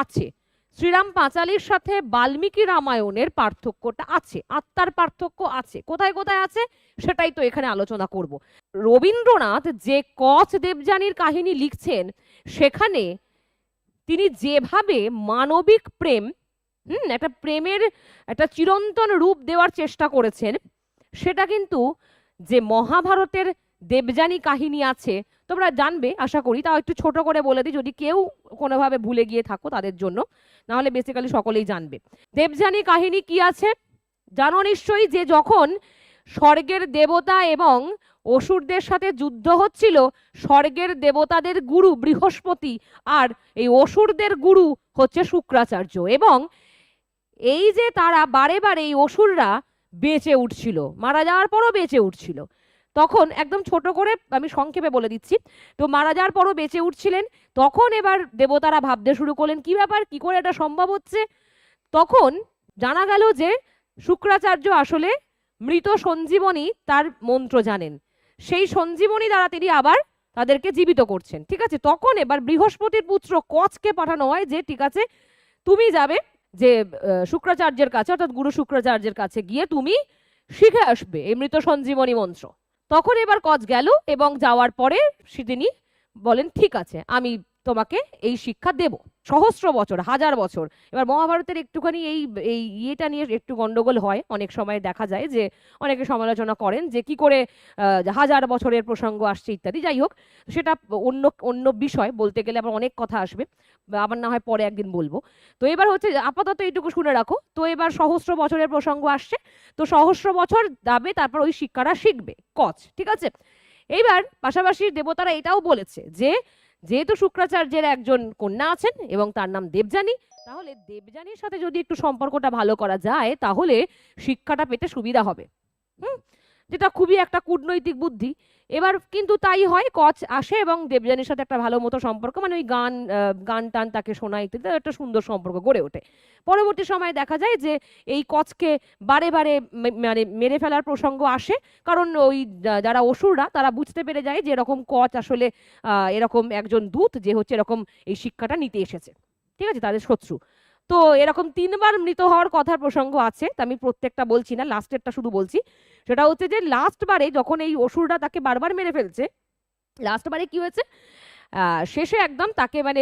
আছে, শ্রীরাম পাঁচালীর সাথে বাল্মীকি রামায়ণের পার্থক্যটা আছে, আত্মার পার্থক্য আছে। কোথায় কোথায় আছে সেটাই তো এখানে আলোচনা করব। রবীন্দ্রনাথ যে কচ দেবযানীর কাহিনী লিখছেন, সেখানে তিনি যেভাবে মানবিক প্রেম, একটা প্রেমের একটা চিরন্তন রূপ দেওয়ার চেষ্টা করেছেন, সেটা কিন্তু যে মহাভারতের দেবযানী কাহিনী আছে, তোমরা জানবে আশা করি, তাও একটু ছোট করে বলে দিই যদি কেউ কোনোভাবে ভুলে গিয়ে থাকো তাদের জন্য, নাহলে বেসিক্যালি সকলেই জানবে। দেবযানী কাহিনী কি আছে জানো নিশ্চয়ই, যে যখন স্বর্গের দেবতা এবং অসুরদের সাথে যুদ্ধ হচ্ছিল, স্বর্গের দেবতাদের গুরু বৃহস্পতি আর এই অসুরদের গুরু হচ্ছে শুক্রাচার্য, এবং এই যে তারা বারে বারে এই অসুররা বেঁচে উঠছিল, মারা যাওয়ার পরও বেঁচে উঠছিল, তখন একদম ছোট করে আমি সংক্ষেপে বলে দিচ্ছি, তো মারা যাওয়ার পরও বেঁচে উঠছিলেন, তখন এবার দেবতারা ভাবতে শুরু করলেন কি ব্যাপার, কি করে এটা সম্ভব হচ্ছে। তখন জানা গেল যে শুক্রাচার্য আসলে মৃত সঞ্জীবনী তার মন্ত্র জানেন, সেই সঞ্জীবনী দ্বারা তিনি আবার তাদেরকে জীবিত করছেন। ঠিক আছে, তখন এবার বৃহস্পতির পুত্র কচকে পাঠানো হয় যে ঠিক আছে তুমি যাবে যে শুক্রাচার্যের কাছে, অর্থাৎ গুরু শুক্রাচার্যের কাছে গিয়ে তুমি শিখে আসবে এই মৃত সঞ্জীবনী মন্ত্র। তখন এবার কচ গেল এবং যাওয়ার পরে তিনি বলেন ঠিক আছে আমি তোমাকে এই শিক্ষা দেব। সহস্র বছর, হাজার বছর। এবার মহাভারতের একটুখানি এই এই ইয়েটা নিয়ে একটু গন্ডগোল হয়, অনেক সময় দেখা যায় যে অনেকে সমালোচনা করেন যে কি করে হাজার বছরের প্রসঙ্গ আসছে ইত্যাদি। যাই হোক, সেটা অন্য অন্য বিষয়, বলতে গেলে আবার অনেক কথা আসবে, আবার না হয় পরে একদিন বলবো। তো এবার হচ্ছে আপাতত এইটুকু শুনে রাখো, তো এবার সহস্র বছরের প্রসঙ্গ আসছে, তো সহস্র বছর যাবে, তারপর ওই শিক্ষাটা শিখবে কচ। ঠিক আছে, এইবার পাশাপাশি দেবতারা এটাও বলেছে যে যেহেতু শুক্রাচার্যের একজন কন্যা আছেন এবং তার নাম দেবযানী, তাহলে দেবযানীর সাথে যদি একটু সম্পর্কটা ভালো করা যায় তাহলে শিক্ষাটা পেতে সুবিধা হবে, যেটা খুবই একটা কূটনৈতিক বুদ্ধি। এবার কিন্তু তাই হয়, কচ আসে এবং দেবযানীর সাথে একটা ভালো মতো সম্পর্ক, মানে ওই গান টান তাকে শোনায় ইত্যাদি, একটা সুন্দর সম্পর্ক গড়ে ওঠে। পরবর্তী সময়ে দেখা যায় যে এই কচকে বারে বারে মানে মেরে ফেলার প্রসঙ্গ আসে, কারণ ওই যারা অসুররা তারা বুঝতে পেরে যায় যে এরকম কচ আসলে এরকম একজন দূত যে হচ্ছে এরকম এই শিক্ষাটা নিতে এসেছে। ঠিক আছে, তাদের শত্রু। তো এরকম 3বার মৃত হওয়ার কথার প্রসঙ্গ আছে, তা আমি প্রত্যেকটা বলছি না, লাস্টেরটা শুধু বলছি। সেটা হচ্ছে যে লাস্ট বারে যখন এই অসুররা তাকে বারবার মেরে ফেলছে, লাস্ট বারে কি হয়েছে, শেষে একদম তাকে মানে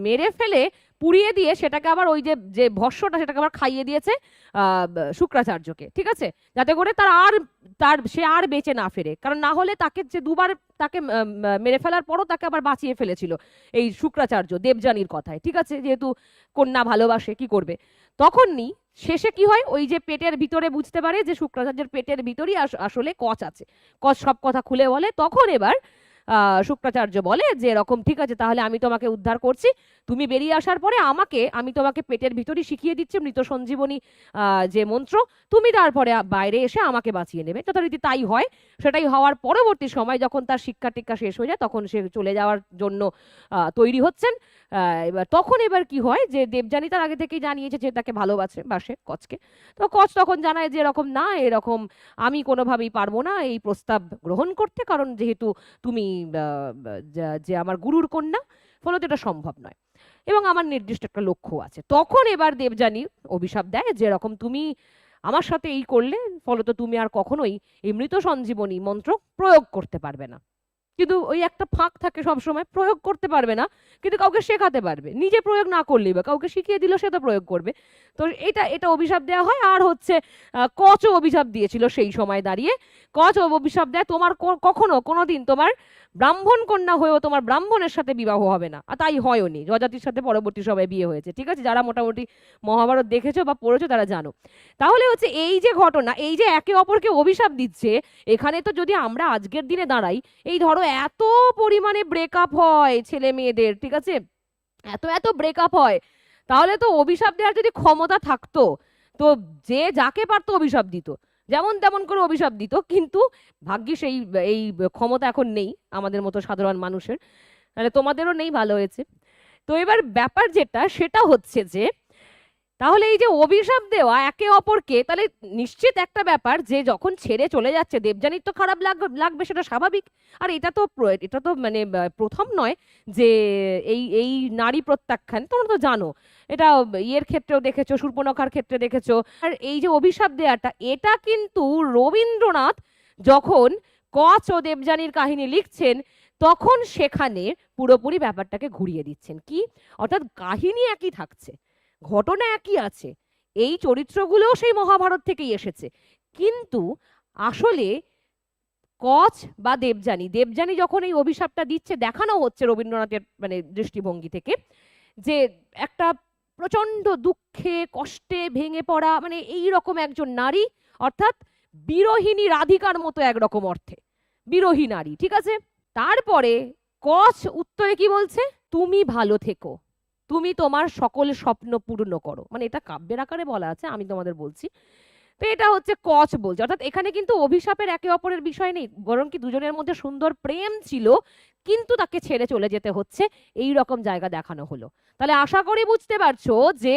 মেরে ফেলে পুড়িয়ে দিয়ে সেটাকে আবার ওই যে যে ভস্যটা সেটাকে আবার খাইয়ে দিয়েছে শুক্রাচার্যকে। ঠিক আছে, যাতে করে সে আর বেঁচে না ফেরে, কারণ না হলে তাকে যে দুবার তাকে মেরে ফেলার পরও তাকে আবার বাঁচিয়ে ফেলেছিল এই শুক্রাচার্য দেবযানীর কথায়। ঠিক আছে, যেহেতু কন্যা ভালোবাসে কি করবে, তখনই শেষে কি হয়, ওই যে পেটের ভিতরে বুঝতে পারে যে শুক্রাচার্যের পেটের ভিতরই আসলে কচ আছে, কচ সব কথা খুলে বলে। তখন এবার শুক্রাচার্য বলে যে এরকম ঠিক আছে, তাহলে আমি তোমাকে উদ্ধার করছি, তুমি বেরিয়ে আসার পরে আমি তোমাকে পেটের ভিতরই শিখিয়ে দিচ্ছি মৃত সঞ্জীবনী যে মন্ত্র, তুমি তারপরে বাইরে এসে আমাকে বাঁচিয়ে নেবে। যথারীতি তাই হয়। সেটাই হওয়ার পরবর্তী সময় যখন তার শিক্ষা টিক্ষা শেষ হয়ে যায়, তখন সে চলে যাওয়ার জন্য তৈরি হচ্ছেন। এবার কি হয় যে দেবযানী তার আগে থেকেই জানিয়েছে যে তাকে বাসে কচকে। তো কচ তখন জানায় যে এরকম না, এরকম আমি কোনোভাবেই পারবো না এই প্রস্তাব গ্রহণ করতে, কারণ যেহেতু তুমি যে আমার গুরুর কন্যা, ফলত এটা সম্ভব নয় এবং আমার নির্দিষ্ট একটা লক্ষ্য আছে। তখন এবার দেবযানী অভিশাপ দেয় যে এরকম তুমি আমার সাথে এই করলে ফলত তুমি আর কখনোই এই মৃত সঞ্জীবনী মন্ত্র প্রয়োগ করতে পারবে না। কিন্তু ওই একটা ফাঁক থাকে সবসময়, প্রয়োগ করতে পারবে না কিন্তু কাউকে শেখাতে পারবে, নিজে প্রয়োগ না করলেই বা কাউকে শিখিয়ে দিল সে তো প্রয়োগ করবে। তো এটা অভিশাপ দেওয়া হয়। আর হচ্ছে কচও অভিশাপ দিয়েছিল সেই সময় দাঁড়িয়ে, কচ অভিশাপ দেয় তোমার কখনো কোনোদিন তোমার ব্রাহ্মণ কন্যা হয়েও তোমার ব্রাহ্মণের সাথে বিবাহ হবে না। আর তাই হয়ওনি, যজাতির সাথে পরবর্তী সময়ে বিয়ে হয়েছে। ঠিক আছে, যারা মোটামুটি মহাভারত দেখেছো বা পড়েছো তারা জানো। তাহলে হচ্ছে এই যে ঘটনা, এই যে একে অপরকে অভিশাপ দিচ্ছে, এখানে তো যদি আমরা আজকের দিনে দাঁড়াই, এই ধরো এত পরিমাণে ব্রেকআপ হয় ছেলে মেয়েদের, ঠিক আছে, এত ব্রেকআপ হয়, তাহলে তো অভিশাপ দেওয়ার যদি ক্ষমতা থাকতো তো যে যাকে পারতো অভিশাপ দিত, যেমন তেমন করে অভিশাপ দিত। কিন্তু ভাগ্যিস এই ক্ষমতা এখন নেই আমাদের মতো সাধারণ মানুষের, তাহলে তোমাদেরও নেই, ভালো হয়েছে। তো এবার ব্যাপার যেটা সেটা হচ্ছে যে তাহলে এই যে অভিশাপ দেওয়া একে অপরকে, তাহলে নিশ্চিত একটা ব্যাপার যে যখন ছেড়ে চলে যাচ্ছে দেবযানীর তো খারাপ লাগবে, সেটা স্বাভাবিক। আর এটা তো মানে প্রথম নয় যে এই এই নারী প্রত্যাখ্যান, তোমরা তো জানো এটা ইয়ের ক্ষেত্রেও দেখেছো, শূর্পণখার ক্ষেত্রে দেখেছো। আর এই যে অভিশাপ দেওয়াটা, এটা কিন্তু রবীন্দ্রনাথ যখন কচ ও দেবযানীর কাহিনী লিখছেন তখন সেখানে পুরোপুরি ব্যাপারটাকে ঘুরিয়ে দিচ্ছেন। কি অর্থাৎ কাহিনী একই থাকছে, ঘটনা একই আছে, এই চরিত্রগুলোও সেই মহাভারত থেকেই এসেছে, কিন্তু আসলে কচ বা দেবযানী যখন এই অভিশাপটা দিচ্ছে, দেখানো হচ্ছে রবীন্দ্রনাথের মানে দৃষ্টিভঙ্গি থেকে যে একটা প্রচন্ড দুঃখে কষ্টে ভেঙে পড়া মানে এই রকম একজন নারী, অর্থাৎ বিরোহিনী রাধিকার মতো একরকম অর্থে বিরোহী নারী, ঠিক আছে। তারপরে কচ উত্তরে কি বলছে, তুমি ভালো থেকো, তুমি তোমার সকল স্বপ্ন পূর্ণ করো, মানে এটা কাব্যের আকারে বলা আছে, আমি তোমাদের বলছি। তো এটা হচ্ছে কচ বলছে, অর্থাৎ এখানে কিন্তু অভিশাপের একে অপরের বিষয় নেই, বরং কি দুজনের মধ্যে সুন্দর প্রেম ছিল, কিন্তু তাকে ছেড়ে চলে যেতে হচ্ছে, এই রকম জায়গা দেখানো হলো। তাহলে আশা করি বুঝতে পারছো যে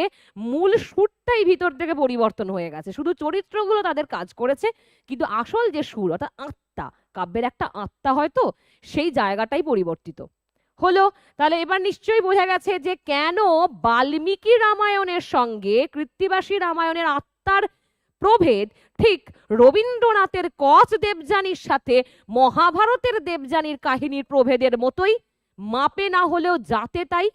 মূল সুরটাই ভিতর থেকে পরিবর্তন হয়ে গেছে, শুধু চরিত্রগুলো তাদের কাজ করেছে, কিন্তু আসল যে সুর অর্থাৎ আত্মা, কাব্যের একটা আত্মা হয়তো, সেই জায়গাটাই পরিবর্তিত হলো। তাহলে এবার নিশ্চয়ই বোঝা গেছে যে কেন বাল্মীকি রামায়ণের সঙ্গে কৃত্তিবাসী রামায়ণের আত্মার প্রভেদ ঠিক রবীন্দ্রনাথের কচ দেবযানীর সাথে মহাভারতের দেবযানীর কাহিনীর প্রভেদের মতোই, মাপে না হলেও যাতে তাই।